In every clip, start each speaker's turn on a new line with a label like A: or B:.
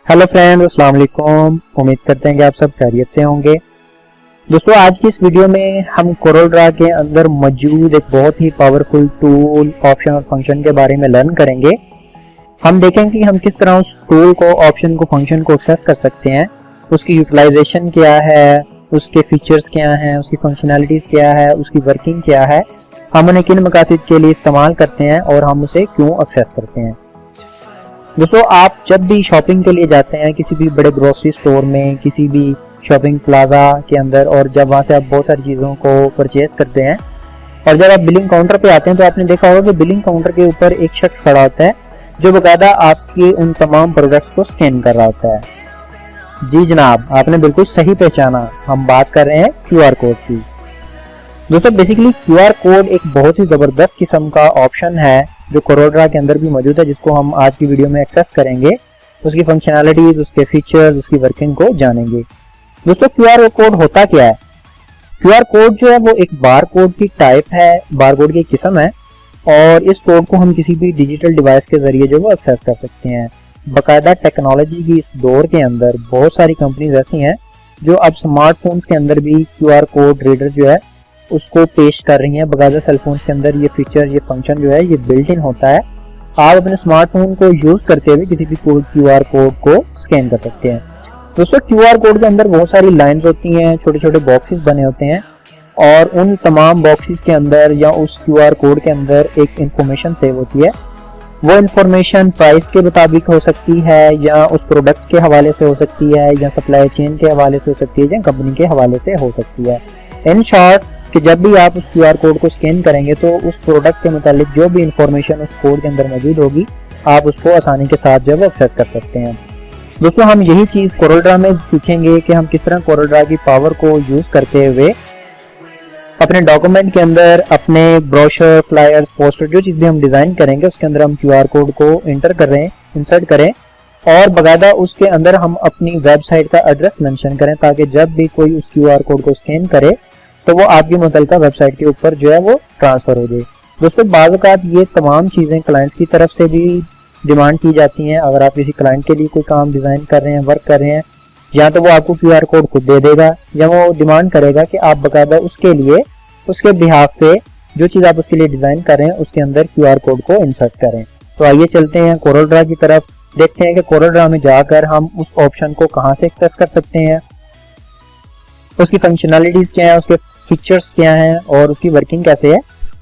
A: Hello friends, अस्सलाम वालेकुम। उम्मीद करते हैं कि आप सब खैरियत से होंगे। दोस्तों, आज की इस वीडियो में हम कोरलड्रा के अंदर मौजूद एक बहुत ही पावरफुल टूल, ऑप्शन और फंक्शन के बारे में लर्न करेंगे। हम देखेंगे कि हम किस तरह उस टूल को, ऑप्शन को, फंक्शन को एक्सेस कर सकते हैं, उसकी यूटिलाइजेशन क्या है, उसके फीचर्स क्या हैं, उसकी फंक्शनैलिटीज क्या है, उसकी वर्किंग क्या है, हम उन्हें किन मकासद के लिए इस्तेमाल करते हैं और हम उसे क्यों एक्सेस करते हैं। दोस्तों, आप जब भी शॉपिंग के लिए जाते हैं किसी भी बड़े ग्रोसरी स्टोर में, किसी भी शॉपिंग प्लाजा के अंदर, और जब वहां से आप बहुत सारी चीज़ों को परचेज करते हैं और जब आप बिलिंग काउंटर पे आते हैं तो आपने देखा होगा कि बिलिंग काउंटर के ऊपर एक शख्स खड़ा होता है जो बकायदा आपके उन तमाम प्रोडक्ट्स को स्कैन कर रहा होता है। जी जनाब, आपने बिल्कुल सही पहचाना, हम बात कर रहे हैं क्यूआर कोड की। दोस्तों, बेसिकली क्यूआर कोड एक बहुत ही ज़बरदस्त किस्म का ऑप्शन है जो कोरलड्रा के अंदर भी मौजूद है, जिसको हम आज की वीडियो में एक्सेस करेंगे। उसकी फंक्शनैलिटीज, उसके फीचर्स, उसकी वर्किंग को जानेंगे। दोस्तों, क्यूआर कोड होता क्या है? क्यूआर कोड जो है वो एक बार कोड की टाइप है, बार कोड की किस्म है, और इस कोड को हम किसी भी डिजिटल डिवाइस के जरिए जो वो एक्सेस कर सकते हैं। बाकायदा टेक्नोलॉजी की इस दौर के अंदर बहुत सारी कंपनीज ऐसी हैं जो अब स्मार्टफोन्स के अंदर भी क्यूआर कोड रीडर जो है उसको पेश कर रही हैं। बकायदा सेलफोन्स के अंदर ये फीचर, ये फंक्शन जो है ये बिल्ट इन होता है। आप अपने स्मार्टफोन को यूज करते हुए किसी भी क्यूआर कोड को स्कैन कर सकते हैं। दोस्तों, क्यूआर कोड के अंदर बहुत सारी लाइंस होती हैं, छोटे छोटे बॉक्सेस बने होते हैं, और उन तमाम बॉक्सेस के अंदर या उस क्यूआर कोड के अंदर एक इंफॉर्मेशन सेव होती है। वो इंफॉर्मेशन प्राइस के मुताबिक हो सकती है, या उस प्रोडक्ट के हवाले से हो सकती है, या सप्लाई चेन के हवाले से हो सकती है, या कंपनी के हवाले से हो सकती है। इन शॉर्ट, कि जब भी आप उस क्यूआर कोड को स्कैन करेंगे तो उस प्रोडक्ट के मुतालिक जो भी इंफॉर्मेशन उस कोड के अंदर मौजूद होगी, आप उसको आसानी के साथ जो है एक्सेस कर सकते हैं। दोस्तों, हम यही चीज़ कोरलड्रा में सीखेंगे कि हम किस तरह कोरलड्रा की पावर को यूज़ करते हुए अपने डॉक्यूमेंट के अंदर, अपने ब्रोशर, फ्लायर्स, पोस्टर, जो चीज़ भी हम डिज़ाइन करेंगे उसके अंदर हम क्यूआर कोड को इंटर करें, इंसर्ट करें, और बकायदा उसके अंदर हम अपनी वेबसाइट का एड्रेस मेंशन करें, ताकि जब भी कोई उस क्यूआर कोड को स्कैन करे तो वो आपकी मुतल्लिका वेबसाइट के ऊपर जो है वो ट्रांसफर हो जाए। दोस्तों, बाज़ औक़ात ये तमाम चीज़ें क्लाइंट्स की तरफ से भी डिमांड की जाती हैं। अगर आप किसी क्लाइंट के लिए कोई काम डिज़ाइन कर रहे हैं, वर्क कर रहे हैं, या तो वो आपको क्यूआर कोड खुद दे देगा, या वो डिमांड करेगा कि आप बकायदा उसके लिए, उसके बिहाफ पे जो चीज़ आप उसके लिए डिज़ाइन कर रहे हैं उसके अंदर क्यूआर कोड को इंसर्ट करें। तो आइए चलते हैं कोरलड्रा की तरफ, देखते हैं कि कोरलड्रा में जाकर हम उस ऑप्शन को कहाँ से एक्सेस कर सकते हैं, उसकी फंक्शनैलिटीज क्या है, उसके फीचर्स क्या हैं, और उसकी वर्किंग कैसे है।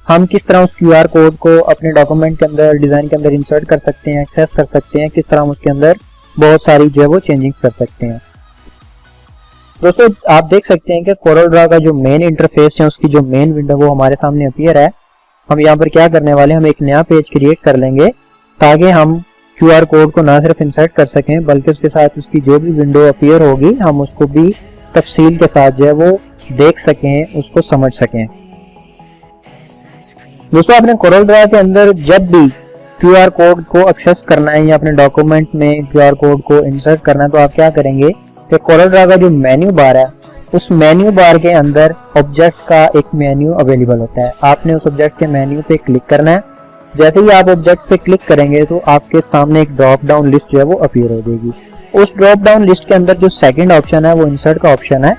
A: हम किस तरह उस क्यूआर कोड को अपने डॉक्यूमेंट के अंदर, डिज़ाइन के अंदर इंसर्ट कर सकते हैं, एक्सेस कर सकते हैं, किस तरह हम उसके अंदर बहुत सारी जो है वो चेंजिंग्स कर सकते हैं। दोस्तों, आप देख सकते हैं कि कोरलड्रा का जो मेन इंटरफेस है, उसकी जो मेन विंडो वो हमारे सामने अपीयर है। हम यहाँ पर क्या करने वाले हैं, हम एक नया पेज क्रिएट कर लेंगे ताकि हम क्यूआर कोड को ना सिर्फ इंसर्ट कर सकें बल्कि उसके साथ उसकी जो भी विंडो अपीयर होगी हम उसको भी तफसील के साथ जो है वो देख सकें, उसको समझ सकें। दोस्तों, आपने कोरलड्रा के अंदर जब भी क्यूआर कोड को एक्सेस करना है या अपने डॉक्यूमेंट में क्यूआर कोड को इंसर्ट करना है तो आप क्या करेंगे कि कोरलड्रा का जो मेन्यू बार है, उस मेन्यू बार के अंदर ऑब्जेक्ट का एक मेन्यू अवेलेबल होता है। आपने उस ऑब्जेक्ट के मेन्यू पे क्लिक करना है। जैसे ही आप ऑब्जेक्ट पे क्लिक करेंगे तो आपके सामने एक ड्रॉप डाउन लिस्ट जो है वो अपीयर हो जाएगी। उस ड्रॉप डाउन लिस्ट के अंदर जो सेकंड ऑप्शन है वो इंसर्ट का ऑप्शन है।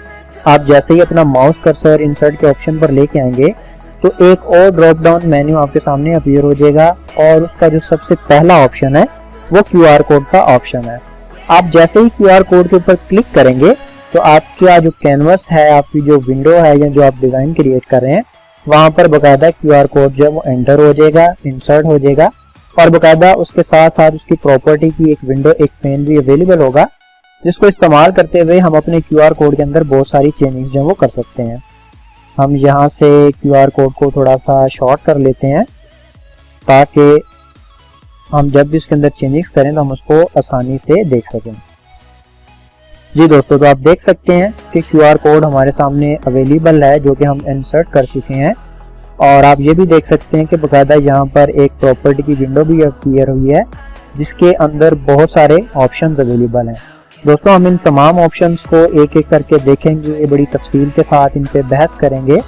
A: आप जैसे ही अपना माउस कर्सर इंसर्ट के ऑप्शन पर लेके आएंगे तो एक और ड्रॉप डाउन मेन्यू आपके सामने अपीयर हो जाएगा, और उसका जो सबसे पहला ऑप्शन है वो क्यूआर कोड का ऑप्शन है। आप जैसे ही क्यूआर कोड के ऊपर क्लिक करेंगे तो आपका जो कैनवस है, आपकी जो विंडो है, या जो आप डिज़ाइन क्रिएट कर रहे हैं, वहाँ पर बाकायदा क्यूआर कोड जो है वो एंटर हो जाएगा, इंसर्ट हो जाएगा, और बाकायदा उसके साथ साथ उसकी प्रॉपर्टी की एक विंडो, एक पेन भी अवेलेबल होगा, जिसको इस्तेमाल करते हुए हम अपने क्यूआर कोड के अंदर बहुत सारी चेंजिंग्स जो वो कर सकते हैं। हम यहाँ से क्यूआर कोड को थोड़ा सा शॉर्ट कर लेते हैं ताकि हम जब भी उसके अंदर चेंजिंग्स करें तो हम उसको आसानी से देख सकें। जी दोस्तों, तो आप देख सकते हैं कि क्यूआर कोड हमारे सामने अवेलेबल है जो कि हम इंसर्ट कर चुके हैं, और आप ये भी देख सकते हैं कि बाकायदा यहाँ पर एक प्रॉपर्टी की विंडो भी अपीयर हुई है जिसके अंदर बहुत सारे ऑप्शंस अवेलेबल हैं। दोस्तों, हम इन तमाम ऑप्शंस को एक एक करके देखेंगे, बड़ी तफसील के साथ इन पे बहस करेंगे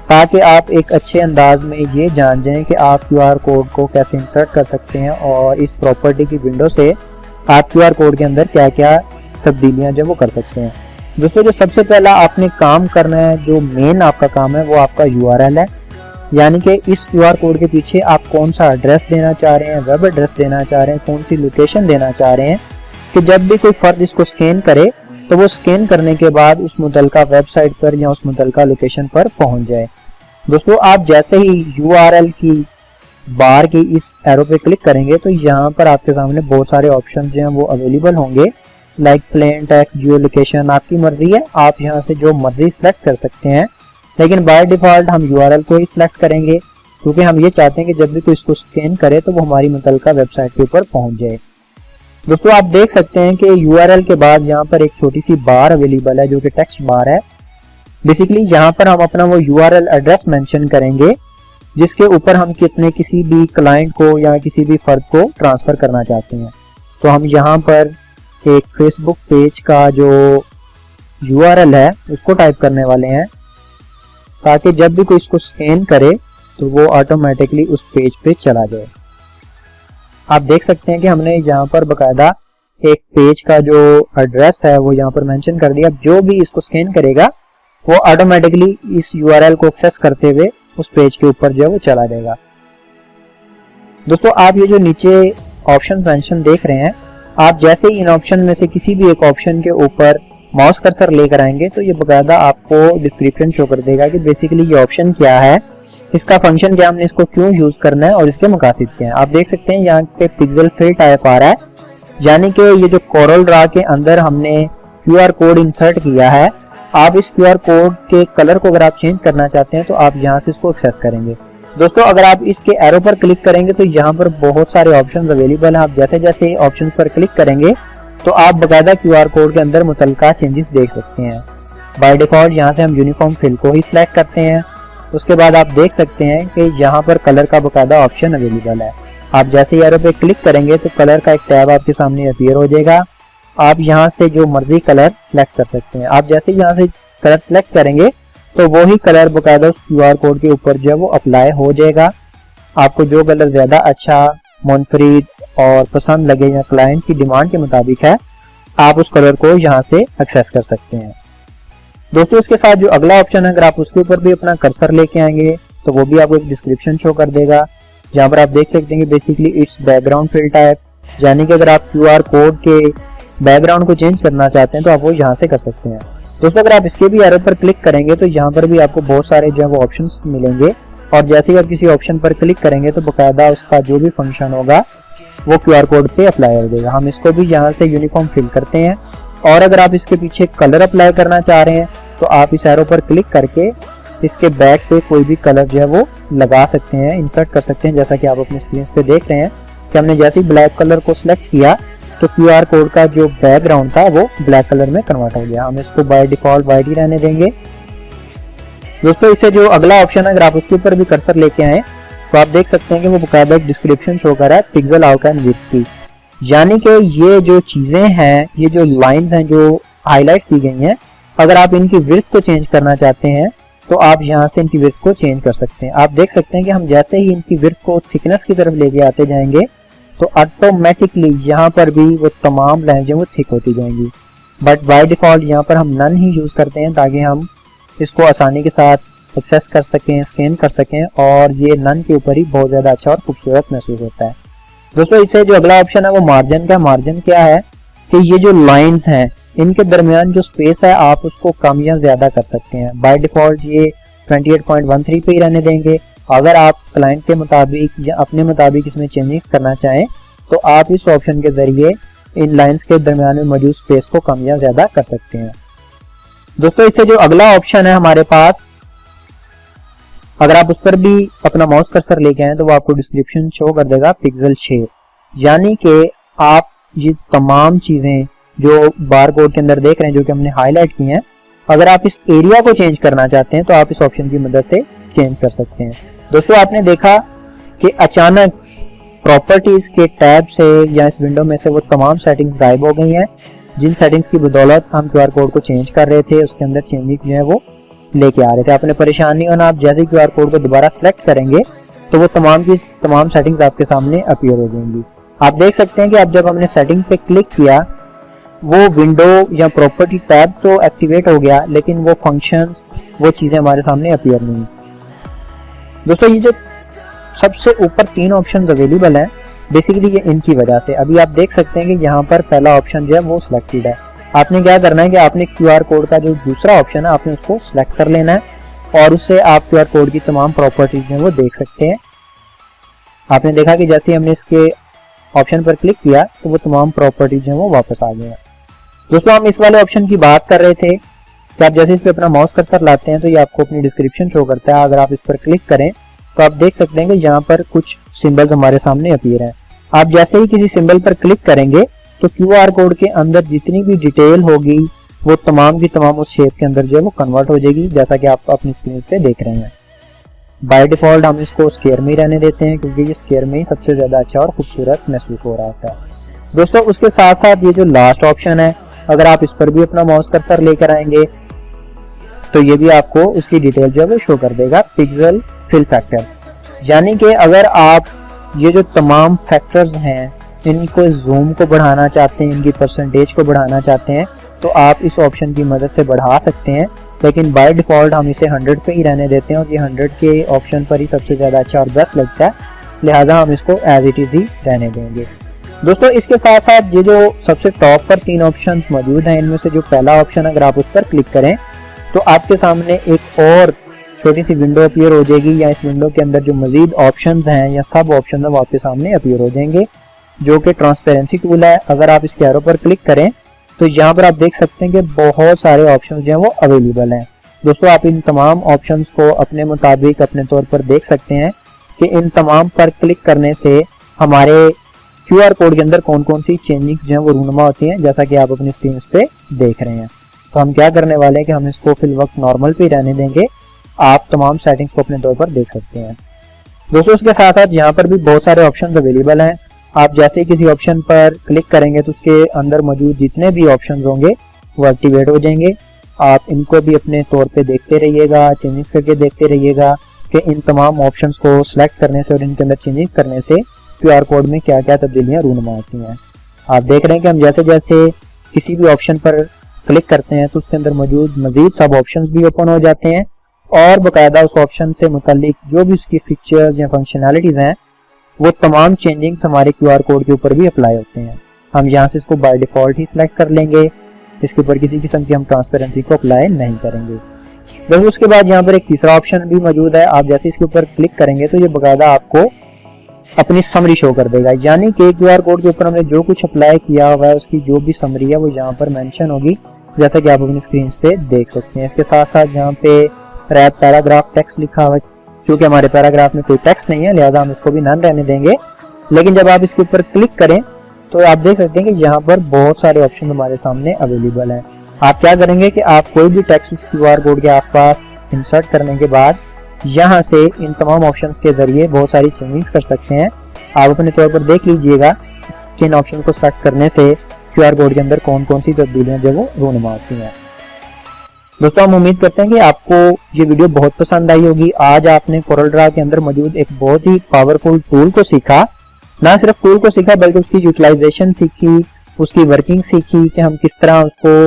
A: ताकि आप एक अच्छे अंदाज में ये जान जाएं कि आप क्यूआर कोड को कैसे इंसर्ट कर सकते हैं और इस प्रॉपर्टी की विंडो से आप QR कोड के अंदर क्या क्या तब्दीलियां जो वो कर सकते हैं। दोस्तों जो सबसे पहला आपने काम करना है, जो मेन आपका काम है, वो आपका URL है, यानी कि इस QR कोड के पीछे आप कौन सा एड्रेस देना चाह रहे हैं, वेब एड्रेस देना चाह रहे हैं, कौन सी लोकेशन देना चाह रहे हैं, कि जब भी कोई फर्द इसको स्कैन करे तो वो स्कैन करने के बाद उस मुतलका वेबसाइट पर या उस मुतलका लोकेशन पर पहुंच जाए। दोस्तों आप जैसे ही URL की बार की इस एरो पे क्लिक करेंगे तो यहाँ पर आपके सामने बहुत सारे ऑप्शन जो हैं वो अवेलेबल होंगे, लाइक प्लेन टेक्स्ट, जियो लोकेशन, आपकी मर्जी है, आप यहाँ से जो मर्जी सिलेक्ट कर सकते हैं, लेकिन बाय डिफॉल्ट हम URL को ही सिलेक्ट करेंगे क्योंकि हम ये चाहते हैं कि जब भी कोई इसको स्कैन करे तो वो हमारी मुतलका वेबसाइट के ऊपर पहुंच जाए। दोस्तों आप देख सकते हैं कि URL के बाद यहाँ पर एक छोटी सी बार अवेलेबल है जो कि टेक्स्ट बार है। बेसिकली यहाँ पर हम अपना वो URL एड्रेस मेंशन करेंगे जिसके ऊपर हम किसी भी क्लाइंट को या किसी भी फर्द को ट्रांसफर करना चाहते हैं। तो हम यहाँ पर एक फेसबुक पेज का जो URL है उसको टाइप करने वाले हैं ताकि जब भी कोई इसको स्कैन करे तो वो ऑटोमेटिकली उस पेज पे चला जाए। आप देख सकते हैं कि हमने यहाँ पर बकायदा एक पेज का जो एड्रेस है वो यहाँ पर मेंशन कर दिया। अब जो भी इसको स्कैन करेगा वो ऑटोमेटिकली इस URL को एक्सेस करते हुए उस पेज के ऊपर जो है वो चला जाएगा। दोस्तों आप ये जो नीचे ऑप्शन मेंशन देख रहे हैं, आप जैसे ही इन ऑप्शन में से किसी भी एक ऑप्शन के ऊपर माउस कर्सर लेकर आएंगे तो ये बकायदा आपको डिस्क्रिप्शन शो कर देगा कि बेसिकली ये ऑप्शन क्या है, इसका फंक्शन क्या, हमने इसको क्यों यूज करना है और इसके मकासद क्या है। आप देख सकते हैं यहाँ पे पिक्सेल फिल टाइप आ रहा है, यानी कि ये जो कोरल ड्रा के अंदर हमने QR कोड इंसर्ट किया है, आप इस QR कोड के कलर को अगर आप चेंज करना चाहते हैं तो आप यहाँ से इसको एक्सेस करेंगे। दोस्तों अगर आप इसके एरो पर क्लिक करेंगे तो यहाँ पर बहुत सारे ऑप्शंस अवेलेबल हैं। आप जैसे जैसे ऑप्शंस पर क्लिक करेंगे तो आप बकायदा QR कोड के अंदर मुतलका चेंजेस देख सकते हैं। बाय डिफॉल्ट यहाँ से हम यूनिफॉर्म फिल को ही सिलेक्ट करते हैं। उसके बाद आप देख सकते हैं कि यहाँ पर कलर का बकायदा ऑप्शन अवेलेबल है। आप जैसे ही एरो पे क्लिक करेंगे तो कलर का एक टैब आपके सामने अपीयर हो जाएगा। आप यहाँ से जो मर्जी कलर सिलेक्ट कर सकते हैं। आप जैसे ही यहाँ से कलर सिलेक्ट करेंगे तो वो ही कलर बकायदा उस QR कोड के ऊपर जो है वो अप्लाई हो जाएगा। आपको जो कलर ज्यादा अच्छा, मुनफरिद और पसंद लगे या क्लाइंट की डिमांड के मुताबिक है, आप उस कलर को यहाँ से एक्सेस कर सकते हैं। दोस्तों इसके साथ जो अगला ऑप्शन है, अगर आप उसके ऊपर भी अपना कर्सर लेके आएंगे तो वो भी आपको एक डिस्क्रिप्शन शो कर देगा, जहाँ पर आप देख सकते हैं कि basically it's background fill type, यानी कि अगर आप QR कोड के बैकग्राउंड को चेंज करना चाहते हैं तो आप वो यहाँ से कर सकते हैं। दोस्तों अगर आप इसके भी एरो पर क्लिक करेंगे तो यहाँ पर भी आपको बहुत सारे जो है वो ऑप्शंस मिलेंगे, और जैसे ही आप किसी ऑप्शन पर क्लिक करेंगे तो बकायदा उसका जो भी फंक्शन होगा वो QR कोड पे अप्लाई कर देगा। हम इसको भी यहाँ से यूनिफॉर्म फिल करते हैं, और अगर आप इसके पीछे कलर अप्लाई करना चाह रहे हैं तो आप इस एरो पर क्लिक करके इसके बैक पे कोई भी कलर जो है वो लगा सकते हैं, इंसर्ट कर सकते हैं। जैसा कि आप अपनी स्क्रीन पे देख रहे हैं कि हमने जैसे ही ब्लैक कलर को सिलेक्ट किया तो QR कोड का जो बैकग्राउंड था वो ब्लैक कलर में कन्वर्ट हो गया। हम इसको बाय डिफॉल्ट वाइट ही रहने देंगे। दोस्तों इससे जो अगला ऑप्शन है, अगर आप उसके ऊपर भी कर्सर लेके आए तो आप देख सकते हैं कि वो बकायदा एक डिस्क्रिप्शन शो कर रहा है पिक्सेल आउटलाइन विड्थ की, यानी कि ये जो चीजें हैं, ये जो लाइंस हैं जो हाईलाइट की गई हैं, अगर आप इनकी विड्थ को चेंज करना चाहते हैं तो आप यहाँ से इनकी विड्थ को चेंज कर सकते हैं। आप देख सकते हैं कि हम जैसे ही इनकी विड्थ को थिकनेस की तरफ लेके आते जाएंगे तो ऑटोमेटिकली यहाँ पर भी वो तमाम लाइंस जो वो थिक होती जाएंगी। बट बाय डिफॉल्ट यहाँ पर हम नन ही यूज करते हैं ताकि हम इसको आसानी के साथ एक्सेस कर सकें, स्कैन कर सकें, और ये नन के ऊपर ही बहुत ज्यादा अच्छा और खूबसूरत महसूस होता है। दोस्तों इससे जो अगला ऑप्शन है वो मार्जिन का। मार्जिन क्या है कि ये जो लाइंस हैं इनके दरमियान जो स्पेस है आप उसको कम या ज्यादा कर सकते हैं। बाय डिफॉल्ट ये 28.13 पे ही रहने देंगे। अगर आप क्लाइंट के मुताबिक या अपने मुताबिक इसमें चेंजेस करना चाहें तो आप इस ऑप्शन के जरिए इन लाइंस के दरमियान में मौजूद स्पेस को कम या ज्यादा कर सकते हैं। दोस्तों इससे जो अगला ऑप्शन है हमारे पास, अगर आप उस पर भी अपना माउस कर्सर लेके आए तो वो आपको डिस्क्रिप्शन शो कर देगा पिक्सेल शेप, यानी कि आप ये तमाम चीजें जो बार कोड के अंदर देख रहे हैं जो कि हमने हाईलाइट की हैं, अगर आप इस एरिया को चेंज करना चाहते हैं तो आप इस ऑप्शन की मदद से चेंज कर सकते हैं। दोस्तों आपने देखा कि अचानक प्रॉपर्टीज के टैब से या इस विंडो में से वो तमाम सेटिंग्स गायब हो गई हैं, जिन सेटिंग्स की बदौलत हम QR कोड को चेंज कर रहे थे, उसके अंदर चेंजेस जो है वो लेके आ रहे थे। आपने परेशान नहीं होना, आप जैसे ही QR कोड को दोबारा सेलेक्ट करेंगे तो वो तमाम की तमाम सेटिंग्स आपके सामने अपीयर हो जाएंगी। आप देख सकते हैं कि अब जब हमने सेटिंग पे क्लिक किया वो विंडो या प्रॉपर्टी टैब तो एक्टिवेट हो गया, लेकिन वो फंक्शन, वो चीज़ें हमारे सामने अपीयर नहीं। दोस्तों ये जो सबसे ऊपर 3 ऑप्शन अवेलेबल हैं, बेसिकली ये इनकी वजह से। अभी आप देख सकते हैं कि यहाँ पर पहला ऑप्शन जो है वो सिलेक्टेड है। आपने क्या करना है कि आपने QR कोड का जो दूसरा ऑप्शन है आपने उसको सिलेक्ट कर लेना है और उससे आप QR कोड की तमाम प्रॉपर्टीज हैं वो देख सकते हैं। आपने देखा कि जैसे ही हमने इसके ऑप्शन पर क्लिक किया तो वो तमाम प्रॉपर्टीज हैं वो वापस आ गए। दोस्तों हम इस वाले ऑप्शन की बात कर रहे थे कि आप जैसे इस पे अपना माउस कर्सर लाते हैं तो ये आपको अपनी डिस्क्रिप्शन शो करता है। अगर आप इस पर क्लिक करें तो आप देख सकते हैं कि यहाँ पर कुछ सिंबल्स हमारे सामने अपीयर हैं। आप जैसे ही किसी सिंबल पर क्लिक करेंगे तो QR कोड के अंदर जितनी भी डिटेल होगी वो तमाम की तमाम उस शेप के अंदर जो है वो कन्वर्ट हो जाएगी, जैसा कि आप अपनी स्क्रीन पे देख रहे हैं। बाय डिफॉल्ट हम इसको स्क्वायर में ही रहने देते हैं क्योंकि ये स्क्वायर में ही सबसे ज्यादा अच्छा और खूबसूरत महसूस हो रहा होता है। दोस्तों उसके साथ साथ ये जो लास्ट ऑप्शन है, अगर आप इस पर भी अपना माउस कर्सर लेकर आएंगे तो ये भी आपको उसकी डिटेल जो है वो शो कर देगा, पिक्सल फिल फैक्टर। यानी कि अगर आप ये जो तमाम फैक्टर्स हैं इनको जूम को बढ़ाना चाहते हैं, इनकी परसेंटेज को बढ़ाना चाहते हैं तो आप इस ऑप्शन की मदद से बढ़ा सकते हैं, लेकिन बाय डिफॉल्ट हम इसे 100 पे ही रहने देते हैं और ये 100 के ऑप्शन पर ही सबसे ज़्यादा अच्छा और बेस्ट लगता है, लिहाजा हम इसको एज इट इज़ ही रहने देंगे। दोस्तों इसके साथ साथ ये जो सबसे टॉप पर 3 ऑप्शन मौजूद हैं इनमें से जो पहला ऑप्शन अगर आप उस पर क्लिक करें तो आपके सामने एक और छोटी सी विंडो अपीयर हो जाएगी, या इस विंडो के अंदर जो मजीद ऑप्शंस हैं या सब ऑप्शन है वो आपके सामने अपीयर हो जाएंगे, जो कि ट्रांसपेरेंसी टूल है। अगर आप इसके एरो पर क्लिक करें तो यहाँ पर आप देख सकते हैं कि बहुत सारे ऑप्शन जो हैं वो अवेलेबल हैं। दोस्तों आप इन तमाम ऑप्शंस को अपने मुताबिक अपने तौर पर देख सकते हैं कि इन तमाम पर क्लिक करने से हमारे QR कोड के अंदर कौन कौन सी चेंजिंग्स जो हैं वो रूनुमा होती हैं, जैसा कि आप अपनी स्क्रीन पे देख रहे हैं। तो हम क्या करने वाले हैं कि हम इसको फिल वक्त नॉर्मल पे रहने देंगे, आप तमाम सेटिंग्स को अपने तौर पर देख सकते हैं। दोस्तों इसके साथ साथ यहाँ पर भी बहुत सारे ऑप्शन अवेलेबल हैं। आप जैसे ही किसी ऑप्शन पर क्लिक करेंगे तो उसके अंदर मौजूद जितने भी ऑप्शन होंगे वो एक्टिवेट हो जाएंगे। आप इनको भी अपने तौर पे देखते रहिएगा, चेंजिंग करके देखते रहिएगा कि इन तमाम ऑप्शंस को सिलेक्ट करने से और इनके अंदर चेंजिंग करने से QR कोड में क्या क्या तब्दीलियाँ रूनुमा होती हैं। आप देख रहे हैं कि हम जैसे जैसे किसी भी ऑप्शन पर क्लिक करते हैं तो उसके अंदर मौजूद मजीद सब ऑप्शंस भी ओपन हो जाते हैं और बाकायदा उस ऑप्शन से मुतालिक जो भी उसकी फीचर्स या फंक्शनैलिटीज़ हैं वो तमाम चेंजिंग्स हमारे QR कोड के ऊपर भी अप्लाई होते हैं। हम यहाँ से इसको बाय डिफॉल्ट ही सिलेक्ट कर लेंगे, इसके ऊपर किसी किस्म की हम ट्रांसपेरेंसी को अप्लाई नहीं करेंगे। बस उसके बाद यहाँ पर एक तीसरा ऑप्शन भी मौजूद है। आप जैसे इसके ऊपर क्लिक करेंगे तो ये बाकायदा आपको अपनी समरी शो कर देगा, यानी कि QR कोड के ऊपर हमने जो कुछ अप्लाई किया हुआ है उसकी जो भी समरी है वो यहाँ पर मेंशन होगी, जैसा कि आप अपनी स्क्रीन पे देख सकते हैं। इसके साथ साथ यहाँ पे रैप पैराग्राफ टेक्स्ट लिखा हुआ है, क्योंकि हमारे पैराग्राफ में कोई टेक्स्ट नहीं है लिहाजा हम इसको भी नन रहने देंगे। लेकिन जब आप इसके ऊपर क्लिक करें तो आप देख सकते हैं कि यहाँ पर बहुत सारे ऑप्शन हमारे सामने अवेलेबल हैं। आप क्या करेंगे कि आप कोई भी टेक्स्ट इस QR कोड के आसपास इंसर्ट करने के बाद यहाँ से इन तमाम ऑप्शंस के जरिए बहुत सारी चेंजिंग्स कर सकते हैं। आप अपने तौर पर देख लीजिएगा कि इन ऑप्शन को सेलेक्ट करने से QR कोड के अंदर कौन कौन सी तब्दीलियाँ जो वो रूनुमा होती हैं। दोस्तों हम उम्मीद करते हैं कि आपको ये वीडियो बहुत पसंद आई होगी। आज आपने CorelDRAW के अंदर मौजूद एक बहुत ही पावरफुल टूल को सीखा, ना सिर्फ टूल को सीखा बल्कि उसकी यूटिलाइजेशन सीखी, उसकी वर्किंग सीखी कि हम किस तरह उसको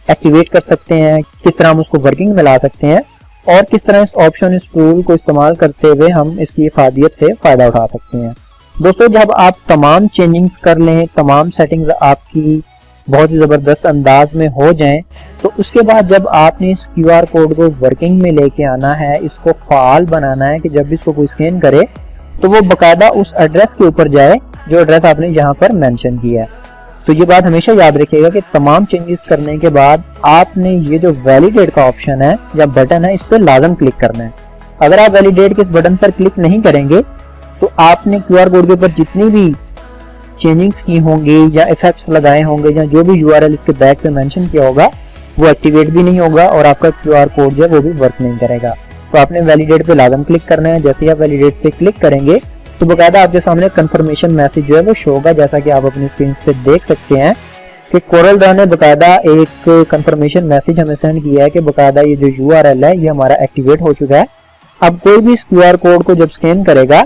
A: एक्टिवेट कर सकते हैं, किस तरह हम उसको वर्किंग में ला सकते हैं और किस तरह इस ऑप्शन इस टूल को इस्तेमाल करते हुए हम इसकी इफादियत से फ़ायदा उठा सकते हैं। दोस्तों जब आप तमाम चेंजिंग्स कर लें, तमाम सेटिंग्स आपकी बहुत ही ज़बरदस्त अंदाज में हो जाएं, तो उसके बाद जब आपने इस QR कोड को वर्किंग में लेके आना है, इसको फ़ाल बनाना है कि जब भी इसको कोई स्कैन करे तो वो बाकायदा उस एड्रेस के ऊपर जाए जो एड्रेस आपने यहाँ पर मेंशन किया है। तो ये बात हमेशा याद रखिएगा कि तमाम चेंजेस करने के बाद आपने ये जो वैलिडेट का ऑप्शन है या बटन है इस पर लाजम क्लिक करना है। अगर आप वैलिडेट के इस बटन पर क्लिक नहीं करेंगे तो आपने QR कोड के ऊपर जितनी भी चेंजिंग्स की होंगी या इफेक्ट्स लगाए होंगे या जो भी URL इसके बैक पे मेंशन किया होगा वो एक्टिवेट भी नहीं होगा और आपका QR कोड जो है वो भी वर्क नहीं करेगा। तो आपने वैलिडेट पे लाजम क्लिक करना है। जैसे ही आप वैलिडेट पे क्लिक करेंगे तो बाकायदा आपके सामने कंफर्मेशन मैसेज जो है वो शो होगा, जैसा कि आप अपनी स्क्रीन पे देख सकते हैं कि CorelDRAW ने बाकायदा एक कंफर्मेशन मैसेज हमें सेंड किया है कि बाकायदा ये जो URL है ये हमारा एक्टिवेट हो चुका है। अब कोई भी इस QR कोड को जब स्कैन करेगा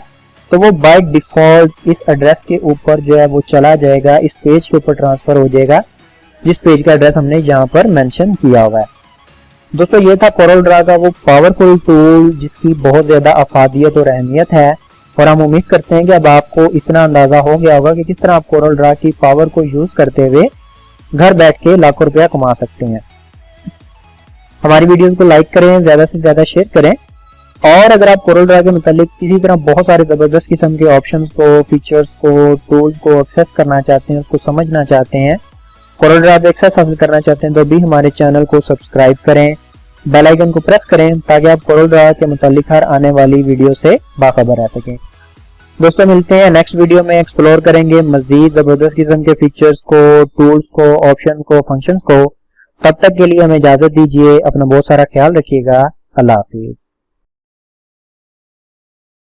A: तो वो बाय डिफॉल्ट इस एड्रेस के ऊपर जो है वो चला जाएगा, इस पेज के ऊपर ट्रांसफर हो जाएगा जिस पेज का एड्रेस हमने यहाँ पर मेंशन किया हुआ है। दोस्तों ये था कोरल ड्रा का वो पावरफुल टूल जिसकी बहुत ज्यादा अफादियत और अहमियत है, और हम उम्मीद करते हैं कि अब आपको इतना अंदाजा हो गया होगा कि किस तरह आप कोरल ड्रा की पावर को यूज करते हुए घर बैठ के लाखों रुपया कमा सकते हैं। हमारी वीडियोस को लाइक करें, ज्यादा से ज्यादा शेयर करें, और अगर आप कोरल ड्रा के मुतालिक किसी तरह बहुत सारे जबरदस्त किस्म के ऑप्शंस को, फीचर्स को, टूल्स को एक्सेस करना चाहते हैं, उसको समझना चाहते हैं, कोरल ड्रा पे एक्सेस हासिल करना चाहते हैं, तो भी हमारे चैनल को सब्सक्राइब करें, बेल आइकन को प्रेस करें ताकि आप कोरल ड्रा के मुतालिक हर आने वाली वीडियो से बाखबर रह सकें। दोस्तों मिलते हैं नेक्स्ट वीडियो में, एक्सप्लोर करेंगे मजीद जबरदस्त किस्म के फीचर्स को, टूल्स को, ऑप्शन को, फंक्शंस को। तब तक के लिए हमें इजाजत दीजिए, अपना बहुत सारा ख्याल रखिएगा। अल्लाह हाफिज।